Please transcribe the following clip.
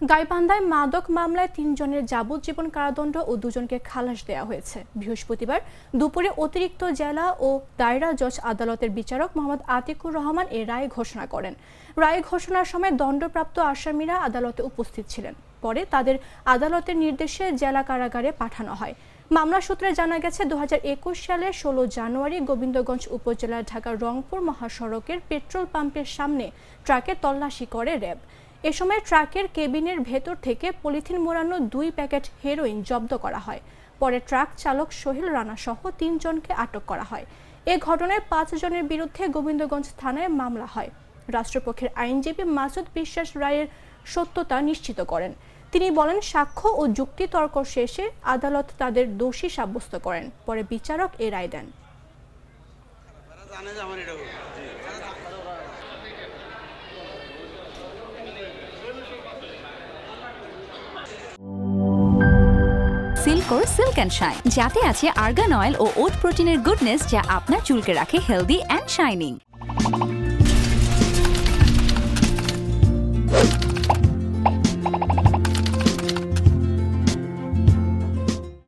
গাইবান্ধায় মাদক মামলায় ৩ জনের যাবজ্জীবন কারাদণ্ড ও 2 জনকে খালাস দেওয়া হয়েছে। বৃহস্পতিবার দুপুরে অতিরিক্ত জেলা ও দায়রা জজ আদালতের বিচারক মোহাম্মদ আতিকুর রহমান এ রায় ঘোষণা করেন। রায় ঘোষণার সময় দণ্ডপ্রাপ্ত আসামিরা আদালতে উপস্থিত ছিলেন। পরে তাদের আদালতের নির্দেশে জেলা কারাগারে পাঠানো হয়। মামলা সূত্রে জানা গেছে, 2021 সালের 16 জানুয়ারি গোবিন্দগঞ্জ উপজেলার ঢাকা রংপুর মহাসড়কের পেট্রোল পাম্পের সামনে ট্রাকে তল্লাশি করে র্যাব। এ সময় ট্রাকের কেবিনের ভেতর থেকে পলিথিন মোড়ানো 2 প্যাকেট হেরোইন জব্দ করা হয়। পরে ট্রাক চালক সোহেল রানা সহ 3 জনকে আটক করা হয়। এ ঘটনায় 5 জনের বিরুদ্ধে গোবিন্দগঞ্জ থানায় মামলা হয়। রাষ্ট্রপক্ষের আইনজীবী মাসুদ বিশ্বাস রায়ের সত্যতা নিশ্চিত করেন। তিনি বলেন, সাক্ষ্য ও যুক্তিতর্ক শেষে আদালত তাদের দোষী সাব্যস্ত করেন। পরে বিচারক এ রায় দেন। সিল্কোর সিল্ক অ্যান্ড শাইন, যাতে আছে আর্গান অয়েল ও ওট প্রোটিনের গুডনেস, যা আপনার চুলকে রাখে হেলদি অ্যান্ড শাইনিং।